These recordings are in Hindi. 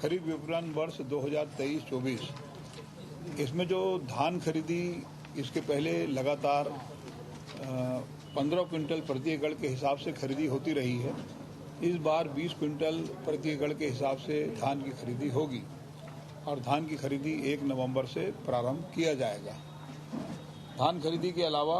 खरीफ विपणन वर्ष 2023-24 इसमें जो धान खरीदी इसके पहले लगातार 15 क्विंटल प्रति एकड़ के हिसाब से खरीदी होती रही है। इस बार 20 क्विंटल प्रति एकड़ के हिसाब से धान की खरीदी होगी और धान की खरीदी 1 नवंबर से प्रारंभ किया जाएगा। धान खरीदी के अलावा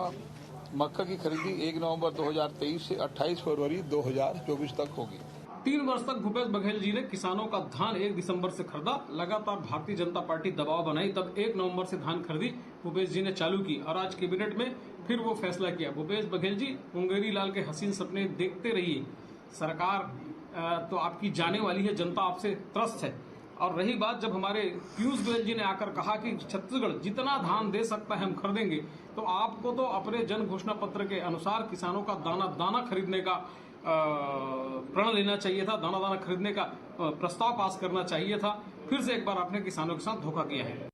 मक्का की खरीदी 1 नवंबर 2023 से 28 फरवरी 2024 तक होगी। 3 वर्ष तक भूपेश बघेल जी ने किसानों का धान 1 दिसंबर से खरीदा। लगातार भारतीय जनता पार्टी दबाव बनाई, तब 1 नवंबर से धान खरीदी भूपेश जी ने चालू की और आज कैबिनेट में फिर वो फैसला किया। भूपेश बघेल जी, मुंगेरी लाल के हसीन सपने देखते रहिए। सरकार तो आपकी जाने वाली है, जनता आपसे त्रस्त है। और रही बात, जब हमारे पीयूष गोयल जी ने आकर कहा कि छत्तीसगढ़ जितना धान दे सकता है हम खरीदेंगे, तो आपको तो अपने जन घोषणा पत्र के अनुसार किसानों का दाना दाना खरीदने का प्रण लेना चाहिए था, दाना दाना खरीदने का प्रस्ताव पास करना चाहिए था। फिर से एक बार आपने किसानों के साथ धोखा किया है।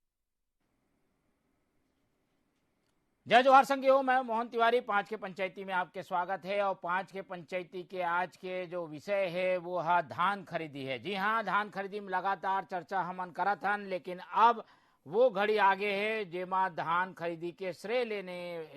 जय जोहार संगियो, मैं मोहन तिवारी। 5 के पंचायती में आपके स्वागत है और 5 के पंचायती के आज के जो विषय है वो है धान खरीदी है। जी हाँ, धान खरीदी में लगातार चर्चा हमन करत हन, लेकिन अब वो घड़ी आगे है जेमा धान खरीदी के श्रेय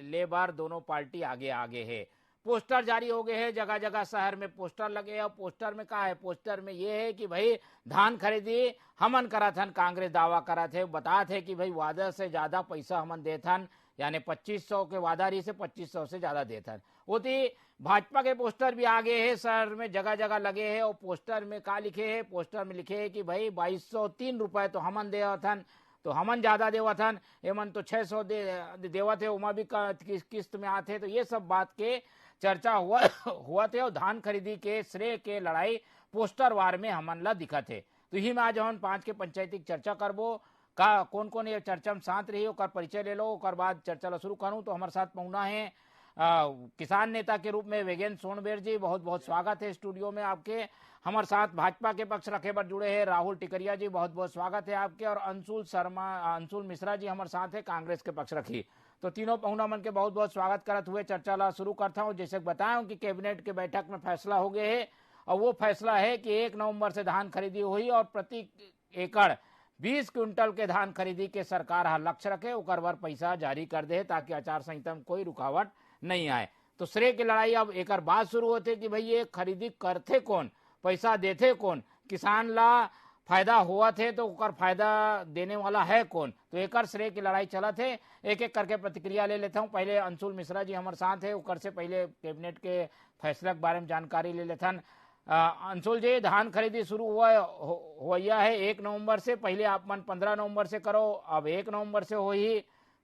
ले बार दोनों पार्टी आगे है। पोस्टर जारी हो गए हैं, जगह जगह शहर में पोस्टर लगे हैं। और पोस्टर में क्या है? पोस्टर में ये है कि भाई धान खरीदी हमन करत हन, कांग्रेस दावा करत है, बतात है कि भाई वादा से ज्यादा पैसा हमन देथन, यानी 2500 के वादा रही से 2500 से ज्यादा देथन। होती भाजपा के पोस्टर भी आगे है, शहर में जगह जगह लगे हैं। और पोस्टर में क्या लिखे है? पोस्टर में लिखे है कि भाई 2203 रुपए तो हमन देवथन, तो हमन ज्यादा देवथन, एमन तो 600 देवत है, उमा भी किस्त में आते। तो ये सब बात के चर्चा हुआ थे और धान खरीदी के श्रेय के लड़ाई पोस्टर वार में हमन ला दिखत है। तो यही में आज हम 5 के पंचायती चर्चा करबो। का कौन कौन ये चर्चा में साथ रही ओकर परिचय ले लो, ओकर बाद चर्चा ला शुरू करूं। तो हमारे साथ पहुंचना है किसान नेता के रूप में वेगेन सोनबेर जी, बहुत बहुत स्वागत है स्टूडियो में आपके। हमारे साथ भाजपा के पक्ष रखे पर जुड़े हैं राहुल टिकरिया जी, बहुत बहुत स्वागत है आपके। और अंशुल मिश्रा जी हमारे साथ है, कांग्रेस के पक्ष रखी। तो तीनों पहुना मन के बहुत बहुत स्वागत करते हुए चर्चा ला शुरू करता हूँ। जैसे बताया कि कैबिनेट के बैठक में फैसला हो गए है और वो फैसला है कि 1 नवंबर से धान खरीदी हुई और प्रति एकड़ 20 क्विंटल के धान खरीदी के सरकार हा लक्ष्य रखे, ओकर बर पैसा जारी कर दे ताकि आचार संहिता में कोई रुकावट नहीं आए। तो श्रेय की लड़ाई अब एक बात शुरू होते कि भाई ये खरीदी करते कौन, पैसा देते कौन, किसान ला फायदा हुआ थे तो ओकर फायदा देने वाला है कौन। तो एक श्रेय की लड़ाई चलत है। एक एक करके प्रतिक्रिया ले लेता हूँ। पहले अंशुल मिश्रा जी हमारे साथ है, ओकर से पहले कैबिनेट के फैसले के बारे में जानकारी ले लेथन। अंशुल जी, धान खरीदी शुरू हुआ है 1 नवंबर से, पहले आप मन 15 नवंबर से करो, अब 1 नवंबर से हो ही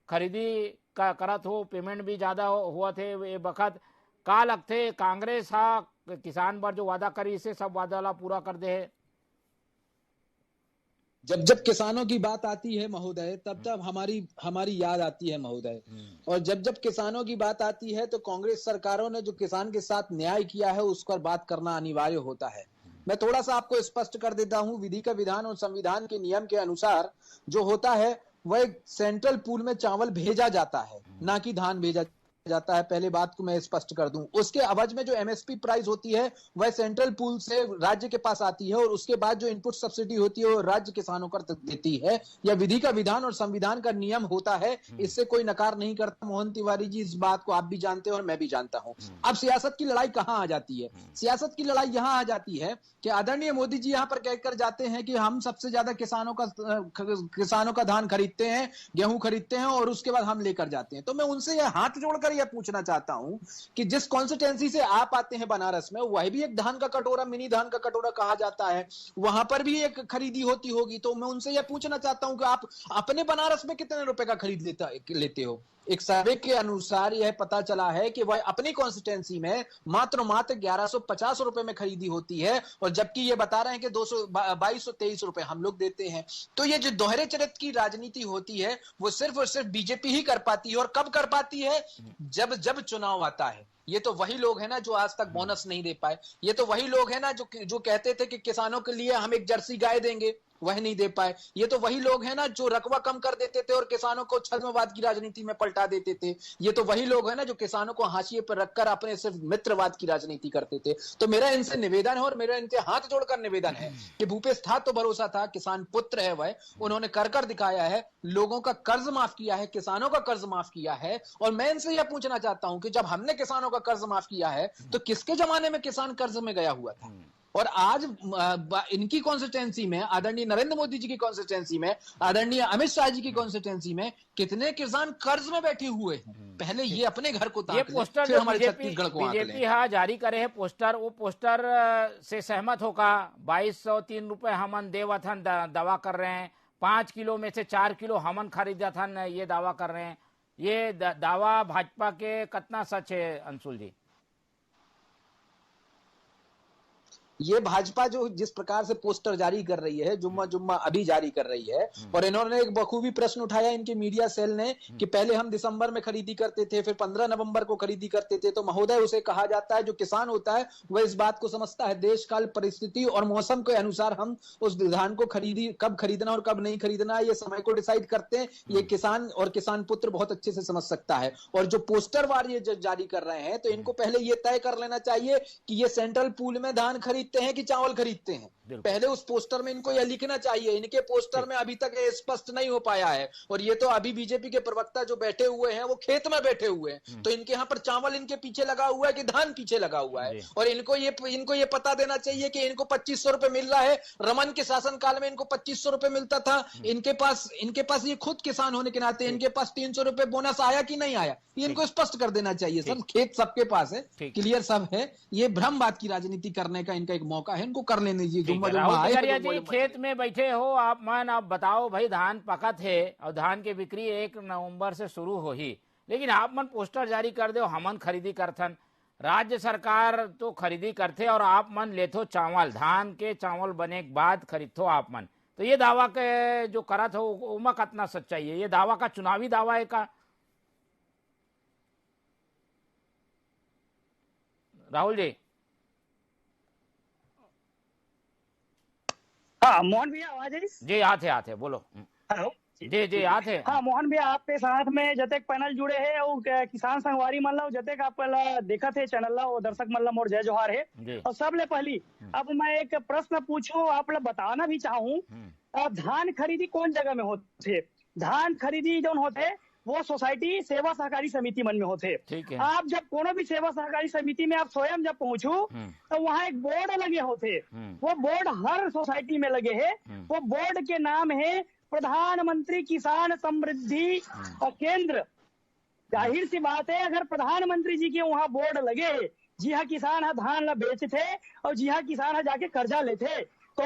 खरीदी का करत हो, पेमेंट भी ज्यादा हुआ थे ये बखत। का लगते कांग्रेस हा किसान पर जो वादा करी इसे सब वादा ला पूरा कर दे है? जब किसानों की बात आती है महोदय, तब हमारी याद आती है महोदय। और जब किसानों की बात आती है तो कांग्रेस सरकारों ने जो किसान के साथ न्याय किया है उस पर बात करना अनिवार्य होता है। मैं थोड़ा सा आपको स्पष्ट कर देता हूं। विधि का विधान और संविधान के नियम के अनुसार जो होता है वह एक सेंट्रल पूल में चावल भेजा जाता है, ना कि धान भेजा जाता है। पहले बात को मैं स्पष्ट कर दूं। उसके अवज में जो एमएसपी प्राइस होती है वह सेंट्रल पूल से राज्य के पास आती है और उसके बाद जो इनपुट सब्सिडी होती है वो राज्य किसानों को देती है। यह विधि का विधान और संविधान का नियम होता है, इससे कोई नकार नहीं करता। मोहन तिवारी जी, इस बात को आप भी जानते हैं और मैं भी जानता हूं। अब सियासत की लड़ाई कहां आ जाती है? सियासत की लड़ाई यहां आ जाती है कि आदरणीय मोदी जी यहां पर कहकर जाते हैं कि हम सबसे ज्यादा किसानों का धान खरीदते हैं, गेहूं खरीदते हैं और उसके बाद हम लेकर जाते हैं। तो मैं उनसे यह हाथ जोड़कर यह पूछना चाहता हूं कि जिस कॉन्स्टिट्यूएंसी से आप आते हैं बनारस में, वह भी एक धान का कटोरा, मिनी धान का कटोरा कहा जाता है, वहां पर भी एक खरीदी होती होगी। तो मैं उनसे यह पूछना चाहता हूं कि आप अपने बनारस में कितने रुपए का खरीद लेते हो? एक सर्वे के अनुसार यह पता चला है कि वह अपनी कॉन्स्टिट्यूएंसी में मात्र 1150 रुपए में खरीदी होती है, और जबकि ये बता रहे हैं कि 2223 रुपए हम लोग देते हैं। तो ये जो दोहरे चरित्र की राजनीति होती है वो सिर्फ और सिर्फ बीजेपी ही कर पाती है। और कब कर पाती है? जब चुनाव आता है। ये तो वही लोग हैं ना जो आज तक बोनस नहीं दे पाए। ये तो वही लोग हैं ना जो कहते थे कि किसानों के लिए हम एक जर्सी गाय देंगे, वह नहीं दे पाए। ये तो वही लोग हैं ना जो रकबा कम कर देते थे और किसानों को छद्मवाद की राजनीति में पलटा देते थे। ये तो वही लोग हैं ना जो किसानों को हाशिए पर रखकर अपने सिर्फ मित्रवाद की राजनीति करते थे। तो मेरा इनसे निवेदन है और मेरा इनसे हाथ जोड़कर निवेदन है कि भूपेश था तो भरोसा था, किसान पुत्र है वह, उन्होंने कर दिखाया है, लोगों का कर्ज माफ किया है, किसानों का कर्ज माफ किया है। और मैं इनसे यह पूछना चाहता हूं कि जब हमने किसानों का कर्ज माफ किया है तो किसके जमाने में किसान कर्ज में गया हुआ था? और आज इनकी कॉन्स्टिट्यूंसी में, आदरणीय नरेंद्र मोदी जी की कॉन्स्टिट्यूंसी में, आदरणीय अमित शाह जी की कॉन्स्टिट्यूंसी में कितने किसान कर्ज में बैठे हुए हैं? पहले ये अपने घर को ताक लें, फिर हमारे छत्तीसगढ़ को आंक लें। बीजेपी जारी करे है पोस्टर, वो पोस्टर से सहमत होगा। 2203 रुपए हमन देवथन दावा कर रहे हैं, 5 किलो में से 4 किलो हमन खरीदा था, ये दावा कर रहे हैं। ये दावा भाजपा के कितना सच है अंशुल जी? ये भाजपा जो जिस प्रकार से पोस्टर जारी कर रही है, जुम्मा अभी जारी कर रही है, और इन्होंने एक बखूबी प्रश्न उठाया इनके मीडिया सेल ने कि पहले हम दिसंबर में खरीदी करते थे, फिर 15 नवंबर को खरीदी करते थे। तो महोदय, उसे कहा जाता है, जो किसान होता है वह इस बात को समझता है, देश काल परिस्थिति और मौसम के अनुसार हम उस धान को कब खरीदना और कब नहीं खरीदना, ये समय को डिसाइड करते हैं। ये किसान और किसान पुत्र बहुत अच्छे से समझ सकता है। और जो पोस्टर वार ये जारी कर रहे हैं, तो इनको पहले ये तय कर लेना चाहिए कि ये सेंट्रल पूल में धान खरीदते हैं कि चावल खरीदते हैं। पहले उस पोस्टर में इनको यह लिखना चाहिए। इनके पोस्टर में अभी तक स्पष्ट नहीं हो पाया है। और ये तो अभी बीजेपी के प्रवक्ता जो बैठे हुए हैं वो खेत में बैठे हुए हैं, तो इनके यहाँ पर चावल इनके पीछे लगा हुआ है कि धान पीछे लगा हुआ है। और इनको ये पता देना चाहिए कि इनको 2500 रुपए मिल रहा है। रमन के शासनकाल में इनको 2500 रुपए मिलता था। इनके पास ये खुद किसान होने के नाते इनके पास 300 रुपए बोनस आया कि नहीं आया, ये इनको स्पष्ट कर देना चाहिए। सब खेत सबके पास है, क्लियर सब है। ये भ्रमवाद की राजनीति करने का इनका एक मौका है, इनको कर लेने दीजिए। राहुल जी, खेत में बैठे हो आप, मन आप बताओ भाई, धान पकत है और धान की बिक्री 1 नवंबर से शुरू हो ही, लेकिन आप मन पोस्टर जारी कर दो हमन खरीदी करथन। राज्य सरकार तो खरीदी करते और आप मन लेथो चावल, धान के चावल बने के बाद खरीदो आप मन। तो ये दावा के जो करत हो उमा कितना सच्चाई है? ये दावा का चुनावी दावा है का राहुल जी? हाँ मोहन भैया, आवाज है? जी आते बोलो। हेलो जी आते। हाँ मोहन भैया, आपके साथ में जतेक पैनल जुड़े हैं और किसान संगवारी मन ला जतेक आप देखा थे चैनल ला और दर्शक मन ला मोर जय जोहार है। और सबले पहली अब मैं एक प्रश्न पूछूं, आप लोग बताना भी चाहूँ, धान खरीदी कौन जगह में होते? धान खरीदी जो होते वो सोसाइटी सेवा सहकारी समिति मन में होते। आप जब कोनो भी सेवा सहकारी समिति में आप स्वयं जब पहुंचो तो वहाँ एक बोर्ड लगे होते। वो बोर्ड हर सोसाइटी में लगे है। वो बोर्ड के नाम है प्रधानमंत्री किसान समृद्धि केंद्र। जाहिर सी बात है, अगर प्रधानमंत्री जी के वहाँ बोर्ड लगे, जी हाँ किसान है धान ला बेचते और जी हाँ किसान है जाके कर्जा लेते, तो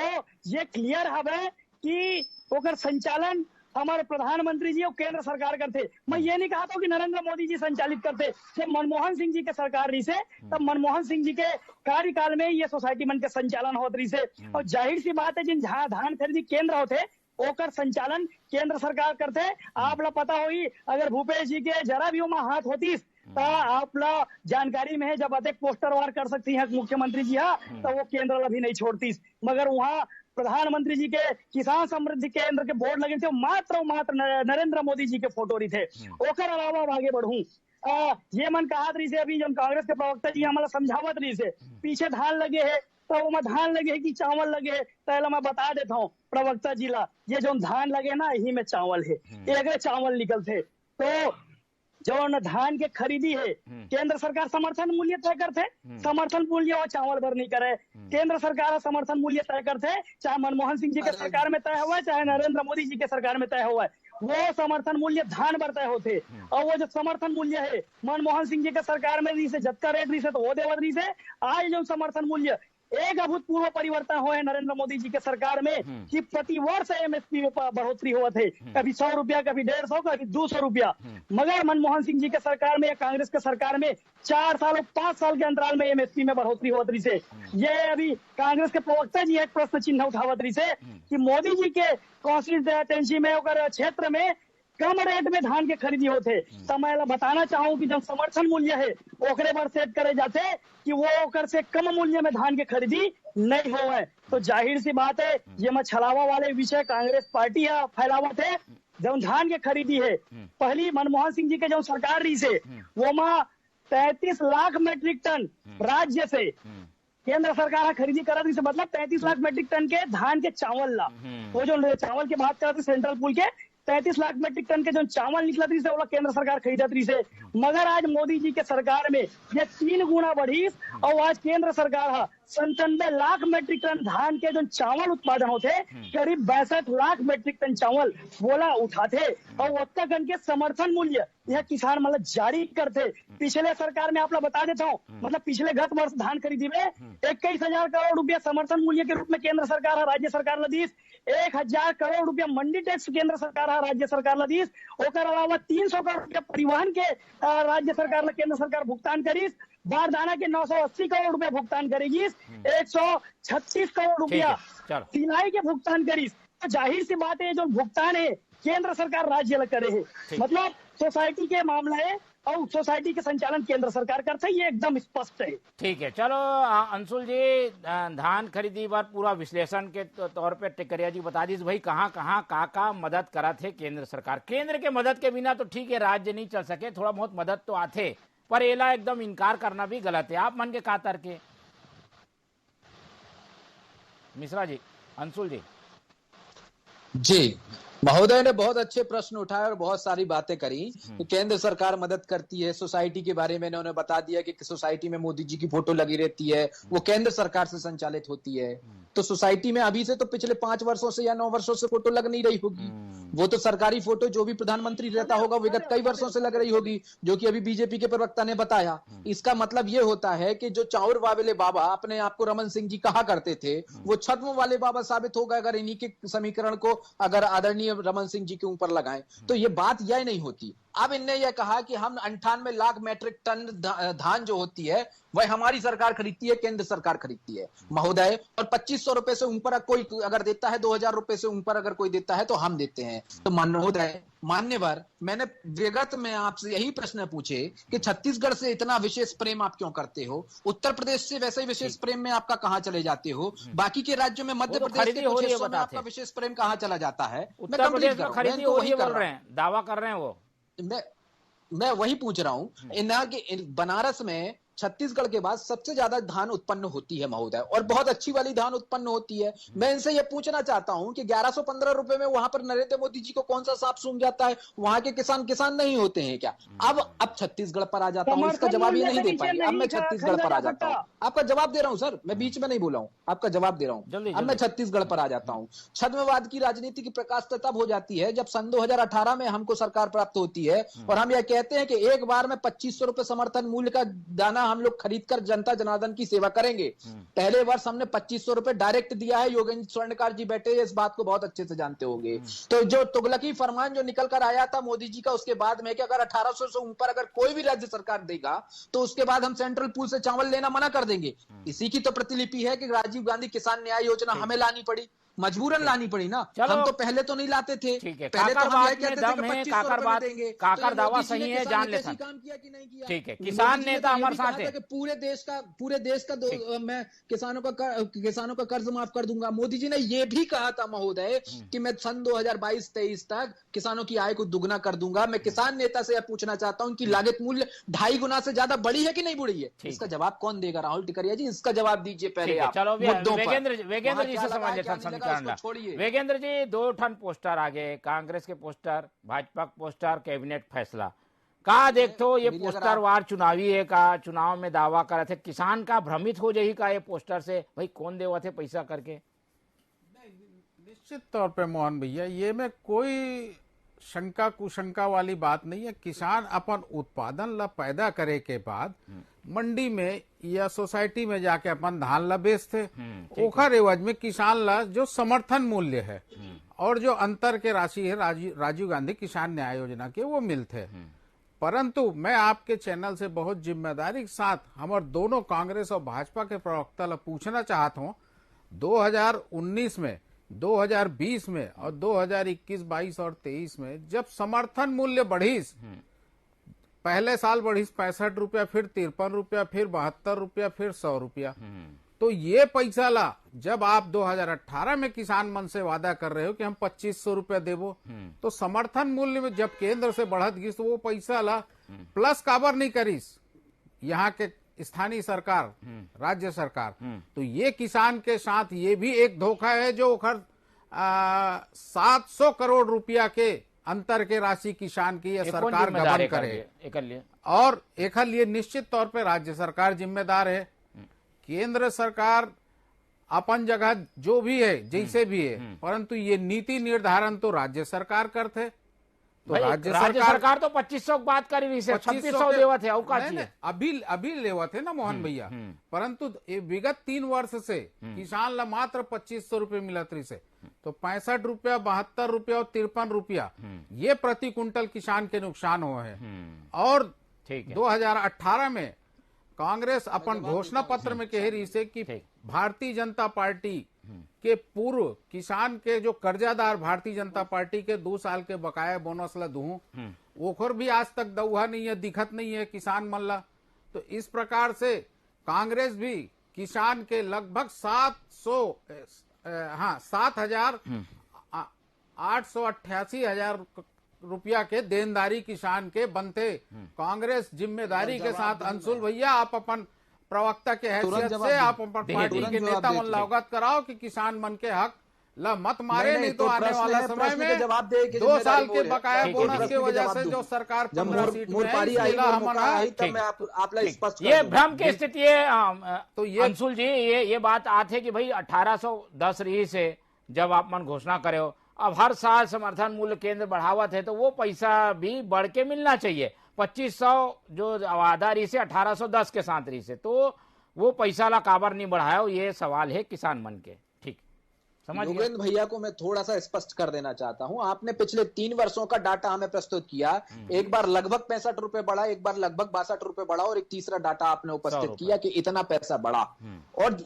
ये क्लियर है कि ओकर संचालन हमारे प्रधानमंत्री जी और केंद्र सरकार करते। मैं ये नहीं कहा था कि नरेंद्र मोदी जी संचालित करते। जब मनमोहन सिंह जी के सरकार रही से तब मनमोहन सिंह जी के कार्यकाल में ये सोसाइटी मन के संचालन होत रही से। और जाहिर सी बात है, जिन जहाँ धान खरीदी केंद्र होते ओकर संचालन केंद्र सरकार करते। आप लोग पता होगी, अगर भूपेश जी के जरा भी वहाँ हाथ होती तो आप लोग जानकारी में है, जब अधिक पोस्टर वार कर सकती है मुख्यमंत्री जी हाँ, तो वो केंद्र भी नहीं छोड़ती। मगर वहाँ प्रधानमंत्री जी के किसान समृद्धि केंद्र के बोर्ड लगे थे, मात्र नरेंद्र मोदी जी के फोटो रही थे। ओकर अलावा आगे बढ़ूं, ये मन कहा रही से अभी जो कांग्रेस के प्रवक्ता जी हमारा समझावत रही से, पीछे धान लगे है तो वो धान लगे है कि चावल लगे है? पहले मैं बता देता हूँ प्रवक्ता जी ला, ये जो धान लगे ना यही में चावल है, एक चावल निकल थे। तो जो धान के खरीदी है केंद्र सरकार समर्थन मूल्य तय करते, समर्थन मूल्य और चावल भर नहीं करे। केंद्र सरकार समर्थन मूल्य तय करते, चाहे मनमोहन सिंह जी के सरकार में तय हुआ है चाहे नरेंद्र मोदी जी के सरकार में तय हुआ है, वो समर्थन मूल्य धान पर तय होते। और वो जो समर्थन मूल्य है मनमोहन सिंह जी के सरकार में रही से जतका रेट रही से तो वो देवत रही से। आज जो समर्थन मूल्य एक अभूतपूर्व परिवर्तन हुए नरेंद्र मोदी जी के सरकार में कि प्रति वर्ष एमएसपी में बढ़ोतरी हुआ थे, कभी 100 रुपया, कभी 150, कभी 200 रुपया। मगर मनमोहन सिंह जी के सरकार में या कांग्रेस के सरकार में 4 साल और 5 साल के अंतराल में एमएसपी में बढ़ोतरी हुआ रही से। ये अभी कांग्रेस के प्रवक्ता जी एक प्रश्न चिन्ह उठावत रही से कि मोदी जी के कॉन्स्टिट्यूएंसी में क्षेत्र में कम रेट में धान के खरीदी होते। तो मैं बताना चाहूँ कि जब समर्थन मूल्य है ओकरे पर सेट करे जाते कि वो ओकर से कम मूल्य में धान के खरीदी नहीं हो है। तो जाहिर सी बात है ये में छलावा वाले विषय कांग्रेस पार्टी है फैलावत है। जब धान के खरीदी है पहली मनमोहन सिंह जी के जो सरकार रही से वो माँ 33 लाख मेट्रिक टन राज्य से केंद्र सरकार खरीदी कर रही से, मतलब 33 लाख मेट्रिक टन के धान के चावल ला। वो जो चावल की बात करते सेंट्रल पूल के 33 लाख मेट्रिक टन के जो चावल निकला थी से वो केंद्र सरकार खरीदत रही से। मगर आज मोदी जी के सरकार में ये 3 गुना बढ़ी और आज केंद्र सरकार 97 लाख मेट्रिक टन धान के जो चावल उत्पादन होते करीब 62 लाख मेट्रिक टन चावल बोला उठाते और उत्तर के समर्थन मूल्य यह किसान मतलब जारी करते। पिछले सरकार में आप लोग बता देता हूँ, मतलब पिछले गत वर्ष धान खरीदी में 21,000 करोड़ रुपया समर्थन मूल्य के रूप में केंद्र सरकार है राज्य सरकार लदीस, 1,000 करोड़ रुपया मंडी टैक्स केंद्र सरकार है राज्य सरकार लदीस, ओकर अलावा 300 करोड़ रुपया परिवहन के राज्य सरकार केंद्र सरकार भुगतान करीस, बारदाना के 980 करोड़ रुपया भुगतान करेगी, 136 करोड़ रुपया सिलाई के भुगतान करीस। तो जाहिर सी बात है जो भुगतान है केंद्र सरकार राज्य करे है, मतलब सोसाइटी के मामला है और सोसाइटी के संचालन केंद्र सरकार करता है, ये एकदम स्पष्ट है। ठीक है, चलो अंशुल जी धान खरीदी पर पूरा विश्लेषण के तौर पे टिकरिया जी बता दीजिए भाई कहाँ कहाँ का मदद करा थे केंद्र सरकार। केंद्र के मदद के बिना तो ठीक है राज्य नहीं चल सके, थोड़ा बहुत मदद तो आते पर एला एकदम इनकार करना भी गलत है। आप मन के का तर्क है मिश्रा जी? अंशुल जी महोदय ने बहुत अच्छे प्रश्न उठाए और बहुत सारी बातें करी कि केंद्र सरकार मदद करती है। सोसाइटी के बारे में इन्होंने बता दिया कि सोसाइटी में मोदी जी की फोटो लगी रहती है, वो केंद्र सरकार से संचालित होती है। तो सोसाइटी में अभी से तो पिछले 5 वर्षों से या 9 वर्षों से फोटो लग नहीं रही होगी, वो तो सरकारी फोटो जो भी प्रधानमंत्री रहता होगा विगत कई वर्षों से लग रही होगी, जो कि अभी बीजेपी के प्रवक्ता ने बताया। इसका मतलब ये होता है कि जो चाउर वाले बाबा अपने आप को रमन सिंह जी कहा करते थे वो छद्म वाले बाबा साबित हो गए अगर इन्हीं के समीकरण को अगर आदरणीय रमन सिंह जी के ऊपर लगाएं तो ये बात यह नहीं होती। अब इनने यह कहा कि हम 98 लाख मैट्रिक टन धान जो होती है वह हमारी सरकार खरीदती है, केंद्र सरकार खरीदती है महोदय, और 2500 रुपए से ऊपर कोई अगर देता है, 2000 रुपए से ऊपर अगर कोई देता है तो हम देते हैं। तो महोदय मान्यवर, मैंने विगत में आपसे यही प्रश्न पूछे कि छत्तीसगढ़ से इतना विशेष प्रेम आप क्यों करते हो, उत्तर प्रदेश से वैसे ही विशेष प्रेम में आपका कहां चले जाते हो, बाकी के राज्यों में मध्य प्रदेश के कुछ हिस्सों में आपका विशेष प्रेम कहां चला जाता है? उत्तर प्रदेश में खरीदी हो रही है, बोल रहे हैं, दावा कर रहे हैं वो। मैं वही पूछ रहा हूं। इन्ना के बनारस में छत्तीसगढ़ के बाद सबसे ज्यादा धान उत्पन्न होती है महोदय, और बहुत अच्छी वाली धान उत्पन्न होती है। मैं इनसे यह पूछना चाहता हूं कि 1115 रुपए में वहां पर नरेंद्र मोदी जी को कौन सा सांप सूंघ जाता है? वहां के किसान नहीं होते हैं क्या? अब छत्तीसगढ़ पर आ जाता हूं, इसका जवाब ये नहीं दे पाएंगे। अब मैं छत्तीसगढ़ पर आ जाता हूं, आपका जवाब दे रहा हूं सर, मैं बीच में नहीं बोला हूं, आपका जवाब दे रहा हूं। अब मैं छत्तीसगढ़ पर आ जाता हूं। छद्मवाद की राजनीति की प्रकाशता तब हो जाती है जब सन 2018 में हमको सरकार प्राप्त होती है और हम यह कहते हैं कि एक बार में 2500 रुपए समर्थन मूल्य का दाना हम लोग खरीद कर जनता जनार्दन की सेवा करेंगे। पहले वर्ष हमने 2500 रुपए डायरेक्ट दिया है। योगेंद्र स्वर्णकार जी बैठे इस बात को बहुत अच्छे से जानते होंगे। तो जो तुगलकी फरमान जो निकल कर आया था मोदी जी का उसके बाद में कि अगर 1800 से ऊपर अगर कोई भी राज्य सरकार देगा तो उसके बाद हम सेंट्रल पूल से चावल लेना मना कर देंगे। इसी की तो प्रतिलिपि है कि राजीव गांधी किसान न्याय योजना हमें लानी पड़ी, मजबूरन लानी पड़ी ना। हम तो पहले तो नहीं लाते थे। पहले तो हम यह कहते थे कि 2500 रुपए देंगे। काकर दावा सही है, जान ले काम किया कि नहीं किया? ठीक है, किसान नेता हमारे साथ है। पूरे देश का मैं किसानों का कर्ज माफ कर दूंगा। मोदी जी ने यह भी कहा था महोदय कि मैं सन 2022-23 तक किसानों की आय को दुगना कर दूंगा। मैं किसान नेता से यह पूछना चाहता हूं कि लागत मूल्य 2.5 गुना से ज्यादा बढ़ी है कि नहीं बढ़ी है? इसका जवाब कौन देगा? राहुल टिकरिया जी, इसका जवाब दीजिए पहले आप। चलो वेगेंद्र जी से समझ लेते। वेगेंद्र जी, 2 ठन पोस्टर आ गए, कांग्रेस के पोस्टर, भाजपा के पोस्टर, कैबिनेट फैसला का देखो ये पोस्टर वार चुनावी है का चुनाव में दावा करे थे, किसान का भ्रमित हो जाही का ये पोस्टर से? भाई कौन देवा थे पैसा करके? निश्चित तौर पे मोहन भैया, ये में कोई शंका कुशंका वाली बात नहीं है। किसान अपन उत्पादन ला पैदा करे के बाद मंडी में या सोसाइटी में जाके अपन धान ला बेचते, ओखर एवज में किसान ला जो समर्थन मूल्य है और जो अंतर के राशि है राजीव गांधी किसान न्याय योजना के वो मिलते। परंतु मैं आपके चैनल से बहुत जिम्मेदारी के साथ हमारे दोनों कांग्रेस और भाजपा के प्रवक्ता ला पूछना चाहता हूँ, 2019 में 2020 में और 2021, 22 और 23 में जब समर्थन मूल्य बढ़ीस, पहले साल बढ़ीस 65 रुपया, फिर 53 रुपया, फिर 72 रुपया, फिर 100 रुपया, तो ये पैसा ला जब आप 2018 में किसान मन से वादा कर रहे हो कि हम 2500 रुपया देवो, तो समर्थन मूल्य में जब केंद्र से बढ़त गिस तो वो पैसा ला प्लस काबर नहीं करीस यहाँ के स्थानीय सरकार, राज्य सरकार। तो ये किसान के साथ ये भी एक धोखा है जो 700 करोड़ रुपया के अंतर के राशि किसान की ये सरकार गबन करे, और एक लिए निश्चित तौर पे राज्य सरकार जिम्मेदार है। केंद्र सरकार अपन जगह जो भी है जैसे भी है, परंतु ये नीति निर्धारण तो राज्य सरकार करते, तो राज्य सरकार तो 2500 बात कर रही है, 2600 लेवत है, अभी लेवत है ना मोहन भैया, परंतु विगत 3 वर्ष से किसान ला मात्र 2500 रुपये मिलत रही से, तो 65 रुपया, 72 रुपया और 53 रुपया ये प्रति कुंटल किसान के नुकसान हुए हैं। और 2018 में कांग्रेस अपन घोषणा पत्र में कह रही है कि भारतीय जनता पार्टी के पूर्व किसान के जो कर्जादार भारतीय जनता पार्टी के 2 साल के बकाया बोनस ला दूं, ओखर भी आज तक दउहा नहीं है, दिखत नहीं है किसान मन ला। तो इस प्रकार से कांग्रेस भी किसान के लगभग 7,888,000 रुपया के देनदारी किसान के बनते। कांग्रेस जिम्मेदारी के साथ, अंशुल भैया आप अपन प्रवक्ता के हैसियत से आप अपन पार्टी के नेता मन अवगत कराओ कि किसान मन के हक ला मत मारे, नहीं तो आने वाला समय में 2 साल के बकाया बोनस की वजह से जो सरकार 15 सीट में ये भ्रम की स्थिति है। तो ये अंशुल जी ये बात आते कि भाई 1810 रही से जब आप मन घोषणा करे हो, अब हर साल समर्थन मूल्य केंद्र बढ़ावत है तो वो पैसा भी बढ़ के मिलना चाहिए। 2500 जो वादा रही से 1810 के साथ रही से, तो वो पैसा ला काबर नहीं बढ़ाया, ये सवाल है किसान मन के। ठीक समझ गए। योगेंद्र भैया को मैं थोड़ा सा स्पष्ट कर देना चाहता हूं। आपने पिछले 3 वर्षों का डाटा हमें प्रस्तुत किया, एक बार लगभग 65 रुपए बढ़ा, एक बार लगभग 62 रुपए बढ़ा, और एक तीसरा डाटा आपने उपस्थित किया कि इतना पैसा बढ़ा। और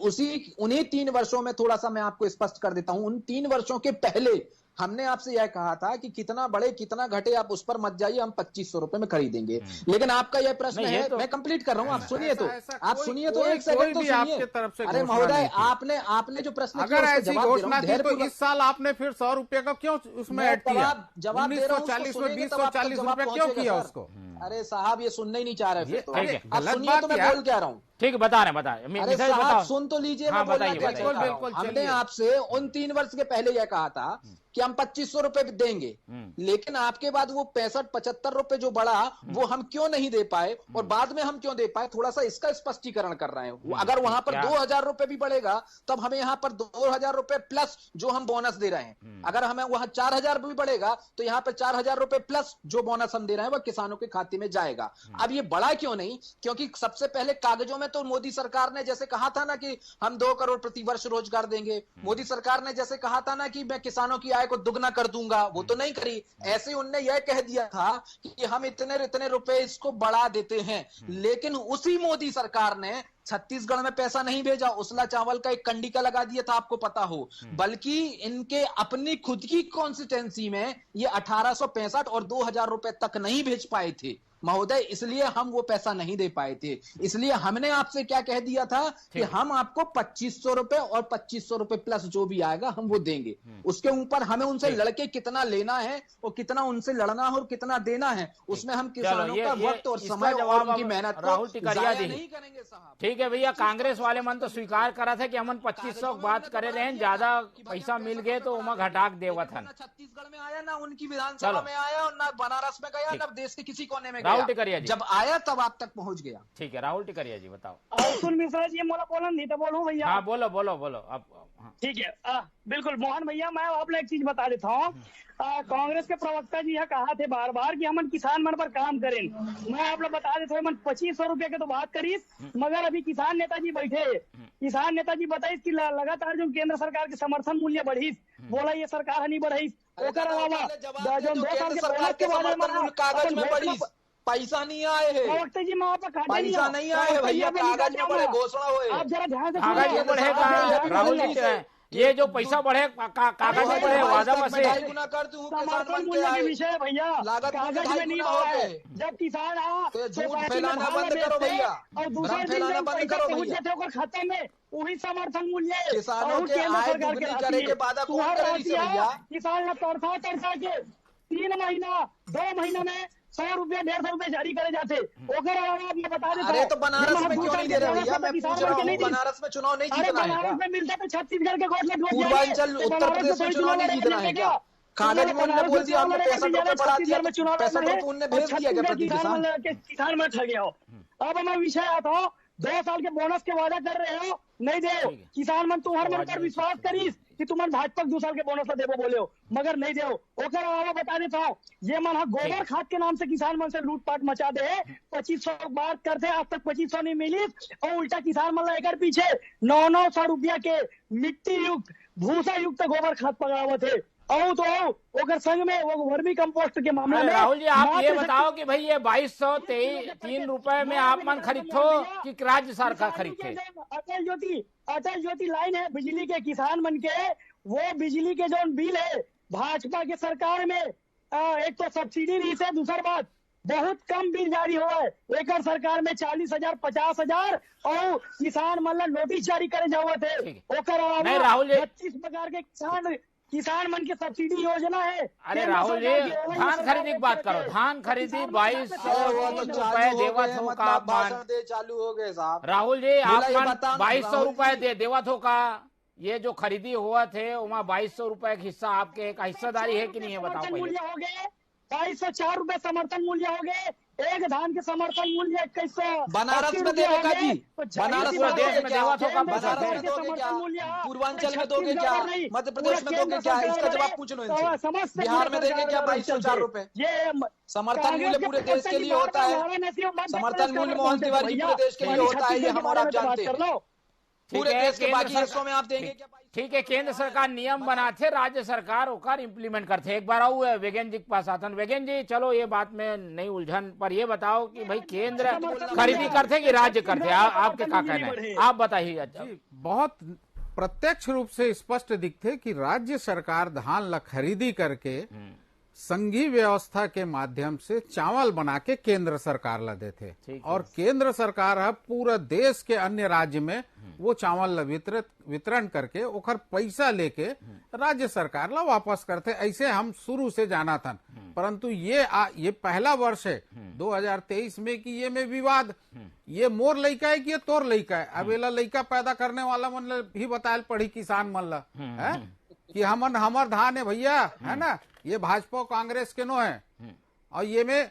उन्हीं 3 वर्षों में थोड़ा सा मैं आपको स्पष्ट कर देता हूं। उन 3 वर्षों के पहले हमने आपसे यह कहा था कि कितना बढ़े कितना घटे आप उस पर मत जाइए, हम 2500 रुपए में खरीदेंगे। लेकिन आपका यह प्रश्न है, मैं कंप्लीट कर रहा हूं, आप सुनिए तो, आप सुनिए तो, एक सेकंड तो सुनिए। अरे महोदय, आपने जो प्रश्न अगर ऐसी घोषणा थी तो इस साल आपने फिर 100 रुपये का क्यों उसमें ऐड किया? जवाब 1940 में 240 रुपए क्यों किया उसको? अरे साहब ये सुनना ही नहीं चाह रहे फिर तो। गलत सुनिए बात तो मैं बोल क्या रहा हूँ। ठीक है, बता रहे अरे साहब सुन तो लीजिए, हाँ, मैं बिल्कुल। हमने आपसे उन 3 वर्ष के पहले यह कहा था कि हम 2500 रुपए देंगे, लेकिन आपके बाद वो 65-75 रुपए जो बढ़ा वो हम क्यों नहीं दे पाए, और बाद में हम क्यों दे पाए, थोड़ा सा इसका स्पष्टीकरण कर रहे हैं। अगर वहां पर 2000 रुपए भी बढ़ेगा तब हमें यहाँ पर 2000 रुपए प्लस जो हम बोनस दे रहे हैं, अगर हमें वहां 4000 भी बढ़ेगा तो यहाँ पर 4000 रुपए प्लस जो बोनस हम दे रहे हैं वह किसानों के खाते में जाएगा। अब ये बढ़ा क्यों नहीं? क्योंकि सबसे पहले कागजों में तो मोदी सरकार ने जैसे कहा था ना कि हम 2 करोड़ प्रति वर्ष रोजगार देंगे, मोदी सरकार ने जैसे कहा था ना कि मैं किसानों की आय को दुगना कर दूंगा, वो तो नहीं करी। ऐसे उनने यह कह दिया था कि हम इतने रुपए इसको बढ़ा देते हैं, लेकिन उसी मोदी सरकार ने छत्तीसगढ़ में पैसा नहीं भेजा, उसला चावल का एक कंडिका लगा दिया था, आपको पता हो, बल्कि इनके अपनी खुद की कॉन्स्टिट्यूंसी में ये 1865 और 2000 रुपए तक नहीं भेज पाए थे महोदय, इसलिए हम वो पैसा नहीं दे पाए थे। इसलिए हमने आपसे क्या कह दिया था कि हम आपको 2500 रुपए और 2500 रुपए प्लस जो भी आएगा हम वो देंगे। उसके ऊपर हमें उनसे लड़के कितना लेना है और कितना उनसे लड़ना है और कितना देना है, उसमें हम किसानों का वक्त और समय और उनकी मेहनत राहुल टिकरिया जी नहीं करेंगे साहब। ठीक है भैया, कांग्रेस वाले मन तो स्वीकार करा था कि हम 2500 बात करे रहे, ज्यादा पैसा मिल गए तो उमा घटाक देवत है। छत्तीसगढ़ में आया ना, उनकी विधानसभा में आया, और ना बनारस में गया, ना देश के किसी कोने में राहुल टिकरिया जी जब आया तब आप तक पहुंच गया। ठीक है, राहुल टिकरिया जी बताओ। सुन मिश्रा जी मोला बोलन नहीं तो बोलो भैया। हाँ बोलो आप। ठीक है, बिल्कुल मोहन भैया, मैं आप लोग एक चीज बता देता हूँ। कांग्रेस के प्रवक्ता जी यह कहा थे बार बार कि हम किसान मन पर काम करें। मैं आप लोग बता देता हूँ, 2500 रुपए के तो बात करीस, मगर अभी किसान नेताजी बैठे, किसान नेताजी बताइस कि लगातार जो केंद्र सरकार के समर्थन मूल्य बढ़ीस, बोला ये सरकार नहीं बढ़ाई, ओकर अलावा जो 2 साल के बोनस के बाद कागज में बढ़ी, पैसा नहीं आए है प्रवक्ता जी, मैं आपका पैसा नहीं आए भैया, कागज में बड़े घोषणा हुए, आप जरा ध्यान से कागज में बढ़ेगा। ये जो पैसा बढ़े कागज में बढ़े वादा बसे 2.5 गुना कर दूं समर्थन मूल्य के विषय भैया कागज में नहीं बढ़ा है। जब किसान झूठ फैलाना बंद करो भैया और दूसरे दिन पैसा पहुंचे थे ओकर खाते में वही समर्थन मूल्य किसानों के आय दुगनी करे के वादा कौन करे भैया? किसान तरसा के 3 महीना 2 महीना में 100 रुपया 150 रुपया जारी करे जाते। ओकर अलावा मैं बता देता अरे तो बनारस में क्यों नहीं दे रहे भैया? मैं पूछ रहा हूँ, बनारस में चुनाव नहीं जीतना है क्या? बनारस में मिलता तो छत्तीसगढ़ के घोषणा पूर्वांचल उत्तर प्रदेश में चुनाव नहीं जीतना है क्या? कागज में उन्होंने बोल दिया हमने 65 रुपये बढ़ा दिया, 65 रुपये उन्होंने भेज दिया क्या प्रति किसान में ठग गया हो। अब मैं विषय आता हूँ 2 साल के बोनस के वादा कर रहे हो नहीं दे किसान मन तुम्हार मन पर विश्वास करीस कि तुमन भाजपा 2 साल के बोनस देवो बोले हो मगर नहीं देव। ओकर अलावा बता देता हूँ ये मन गोबर खाद के नाम से किसान मन से लूटपाट मचा दे 2500 बात करते आज तक 2500 नहीं मिली और उल्टा किसान मन लेकर पीछे 900 रुपया के मिट्टी युक्त भूसा युक्त गोबर खाद पकड़ावत है। तो ओकर संग में वो वर्मी कंपोस्ट के मामले में राहुल जी आप ये बताओ कि भाई ये 2203 रुपए में आप मन खरीदो कि राज्य सरकार खरीदते? अटल ज्योति लाइन है बिजली के किसान मन के वो बिजली के जो बिल है भाजपा के सरकार में एक तो सब्सिडी नहीं है, दूसरी बात बहुत कम बिल जारी हुआ है। एक सरकार में 40,000 50,000 और किसान मतलब नोटिस जारी करे जाओ थे। ओकर अलावा 25 प्रकार के किसान मन के सब्सिडी योजना है। अरे राहुल जी धान खरीदी की बात करो, धान खरीदी 2200 रुपए देवत हो का मान चालू हो गए साहब। राहुल जी आप 2200 रुपए दे देवत हो का ये जो खरीदी हुआ थे वहाँ 2200 रुपए का हिस्सा आपके एक हिस्सेदारी है कि नहीं है बताओ पहले। मूल्य हो गए 2204 रुपए समर्थन मूल्य हो गए, एक धान के समर्थन मूल्य 2100 बनारस में देगा जी, बनारस में देश में देवा तो कम पूर्वांचल में दोगे क्या, मध्य प्रदेश में दोगे क्या, इसका जवाब पूछ लो इनसे। बिहार में देंगे क्या 2204 रुपए? ये समर्थन मूल्य पूरे देश के लिए होता है, समर्थन मूल्य मोहन तिवारी जी पूरे देश के लिए होता है, ये हम और आप जानते हैं। पूरे देश के बाकी हिस्सों में आप देंगे क्या? ठीक है, केंद्र सरकार नियम बनाते, राज्य सरकार होकर इम्प्लीमेंट करते। एक बार आओ वेगन जी के पास आतन। वेगन जी चलो ये बात में नहीं उलझन, पर ये बताओ कि भाई केंद्र खरीदी करते कि राज्य करते? आपके क्या कहना है, आप बताइए। बहुत प्रत्यक्ष रूप से स्पष्ट दिखते कि राज्य सरकार धान ला खरीदी करके संघीय व्यवस्था के माध्यम से चावल बना के केंद्र सरकार ला देते और केंद्र सरकार है पूरा देश के अन्य राज्य में वो चावल वितरण करके ओकर पैसा लेके राज्य सरकार ला वापस करते। ऐसे हम शुरू से जाना था, परंतु ये पहला वर्ष है 2023 में कि ये में विवाद, ये मोर लइका है कि ये तोर लइका है। अब एला लइका पैदा करने वाला मन भी बतायल पड़ी किसान मन ला है कि हमर धान है भैया, है ना, ये भाजपा कांग्रेस के नो है और ये में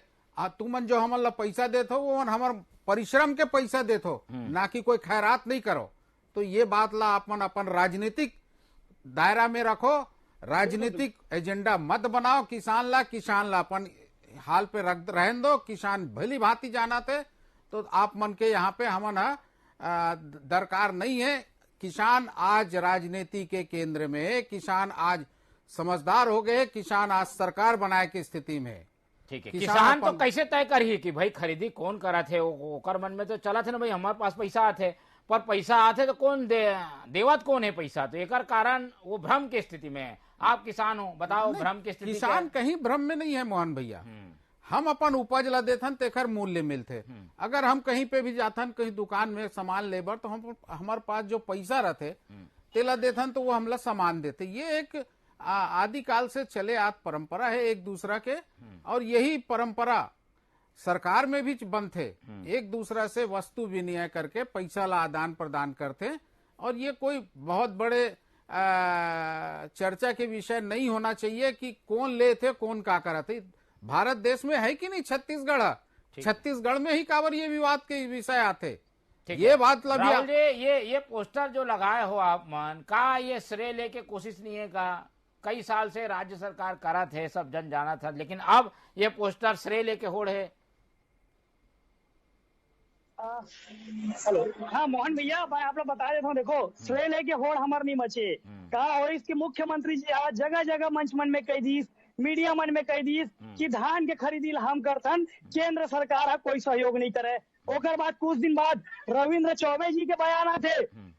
तुमन जो हमन ला पैसा देते हो वो हमर परिश्रम के पैसा देते हो, ना कि कोई खैरात नहीं करो। तो ये बात ला अपन राजनीतिक दायरा में रखो, राजनीतिक एजेंडा मत बनाओ। किसान ला अपन हाल पे रख रहन दो, किसान भली भांति जाना थे तो आप मन के यहाँ पे हमन दरकार नहीं है। किसान आज राजनीति के केंद्र में है, किसान आज समझदार हो गए, किसान आज सरकार बनाए की स्थिति में। ठीक है, किसान तो कैसे तय करी कि भाई खरीदी कौन करा थे? ओकर मन में तो चला थे ना भाई हमारे पास पैसा आते, पर पैसा आते तो कौन देवत कौन है पैसा? तो एक कारण वो भ्रम की स्थिति में है। आप किसान हो, बताओ भ्रम की स्थिति। किसान कहीं भ्रम में नहीं है मोहन भैया, हम अपन उपज ला देथन तेखर मूल्य मिलते। अगर हम कहीं पे भी जाथन, कहीं दुकान में सामान लेबर, तो हम हमारे पास जो पैसा रहते तेला देथन तो वो हमला सामान देते। ये एक आदिकाल से चले आत परंपरा है एक दूसरा के, और यही परंपरा सरकार में भी बनते, एक दूसरा से वस्तु विनिमय करके पैसा ला आदान प्रदान करते। और ये कोई बहुत बड़े चर्चा के विषय नहीं होना चाहिए कि कौन ले थे कौन का करते। भारत देश में है कि नहीं छत्तीसगढ़ में ही काबर ये विवाद के विषय आते, ये बात राहुल जी ये पोस्टर जो लगाए हो आप मन का ये श्रेय लेके कोशिश नहीं है का? कई साल से राज्य सरकार करा थे, सब जन जाना था, लेकिन अब ये पोस्टर श्रेय लेके होड़ है। हेलो, हाँ मोहन भैया मैं आप लोग बता देता हूँ, देखो श्रेय लेके होड़ हमार नहीं मचे कहा। और इसके मुख्यमंत्री जी आज जगह जगह मंच मन में कह दी, मीडिया मन में कह दी कि धान के खरीदी हम करथन, केंद्र सरकार कोई सहयोग नहीं करे। ओकर बाद कुछ दिन बाद रविंद्र चौबे जी के बयान आते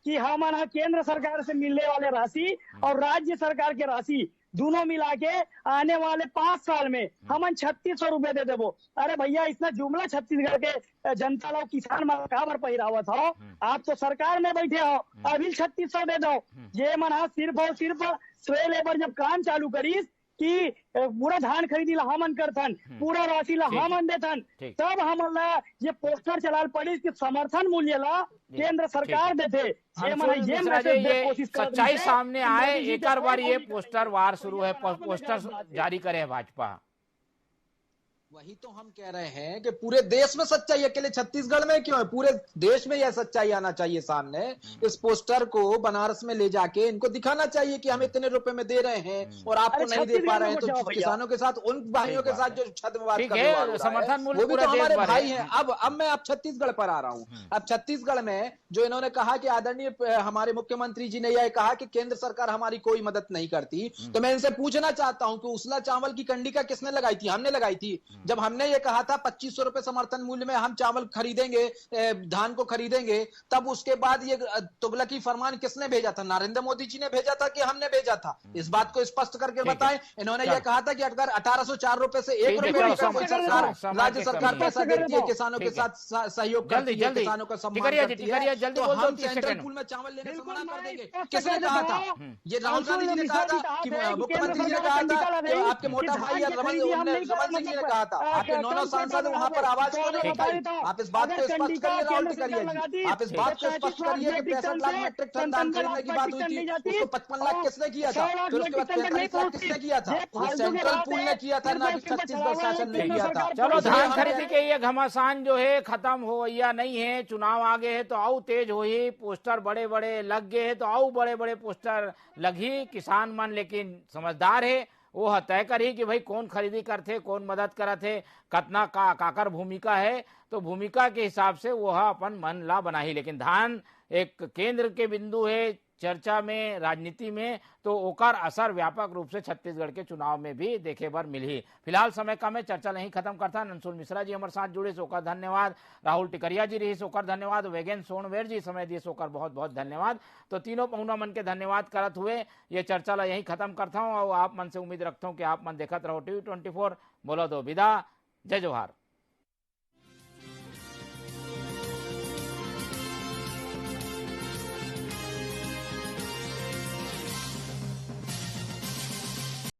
कि हम केंद्र सरकार से मिलने वाले राशि और राज्य सरकार के राशि दोनों मिला के आने वाले 5 साल में हम 3600 रुपए दे देवो। अरे भैया इतना जुमला छत्तीसगढ़ के जनता लोग किसान मन काबर पहिरावत हो? आप तो सरकार में बैठे हो, अभी 3600 दे दो। ये मन सिर्फ और सिर्फ स्वे लेबर जब काम चालू करीस कि पूरा धान खरीदी ला हमन करथन, पूरा राशि ला हमन देथन, तब हमन ला ये पोस्टर चलाल पड़ी कि समर्थन मूल्य ला केंद्र सरकार देते। ये सच्चाई सामने आए, एक बार ये पोस्टर वार शुरू है, पोस्टर जारी करे भाजपा। वही तो हम कह रहे हैं कि पूरे देश में सच्चाई अकेले छत्तीसगढ़ में क्यों है? पूरे देश में यह सच्चाई आना चाहिए सामने। इस पोस्टर को बनारस में ले जाके इनको दिखाना चाहिए कि हम इतने रुपए में दे रहे हैं और आपको नहीं दे पा रहे हैं, तो किसानों के साथ, उन भाइयों के साथ जो छद विवाद का व्यवहार हो रहा है, वो भी तो हमारे भाई हैं। अब मैं आप छत्तीसगढ़ पर आ रहा हूँ। अब छत्तीसगढ़ में जो इन्होंने कहा कि आदरणीय हमारे मुख्यमंत्री जी ने यह कहा कि केंद्र सरकार हमारी कोई मदद नहीं करती, तो मैं इनसे पूछना चाहता हूं कि उसला चावल की कंडिका किसने लगाई थी? हमने लगाई थी। जब हमने ये कहा था 2500 रुपए समर्थन मूल्य में हम चावल खरीदेंगे, धान को खरीदेंगे, तब उसके बाद ये तुगलकी फरमान किसने भेजा था? नरेंद्र मोदी जी ने भेजा था कि हमने भेजा था? इस बात को स्पष्ट करके बताएं। इन्होंने ये कहा था कि अगर 1804 रुपए से 1 रुपए राज्य सरकार पैसा देती है, किसानों के साथ सहयोग करती है, किसानों का सम्मान करती है, तो हम सेंट्रल पूल में चावल लेने से मना कर देंगे। किसने कहा था? ये राहुल गांधी जी ने कहा था कि मुख्यमंत्री जी ने कहा था कि आपके मोटा भाई रमन सिंह जी ने कहा था। आपके 9 सांसद वहां पर आवाज क्यों नहीं उठाई? आप इस बात को स्पष्ट करिए राहुल टिकरिया जी, आप इस बात को स्पष्ट करिए कि 65 लाख मैट्रिक टन धान खरीदने की बात हुई थी, उसको 55 लाख किसने किया था? फिर उसके बाद 45 लाख किसने किया था? ये सेंट्रल पूल ने किया था, ना कि छत्तीसगढ़ शासन ने किया था। चलो धान खरीदी के ये घमासान जो है खत्म हो या नहीं है, चुनाव आगे है तो आओ तेज हो ही, पोस्टर बड़े बड़े लग गए है तो आओ बड़े बड़े पोस्टर लगी। किसान मन लेकिन समझदार है, वो तय करी कि भाई कौन खरीदी करते, कौन मदद करते, कतना काकर भूमिका है, तो भूमिका के हिसाब से वो अपन मन ला बना ही। लेकिन धान एक केंद्र के बिंदु है चर्चा में, राजनीति में, तो ओकर असर व्यापक रूप से छत्तीसगढ़ के चुनाव में भी देखे बर मिली। फिलहाल समय कम है, चर्चा नहीं खत्म करता। नंसुल मिश्रा जी हमारे साथ जुड़े सोकर धन्यवाद, राहुल टिकरिया जी रही सोकर धन्यवाद, वेगेन सोनवेर जी समय दिए सोकर बहुत बहुत धन्यवाद। तो तीनों पहुना मन के धन्यवाद करत हुए ये चर्चा ला यही खत्म करता हूँ और आप मन से उम्मीद रखता हूँ कि आप मन देखत रहो TV24। बोलो दो विदा, जय जोहार।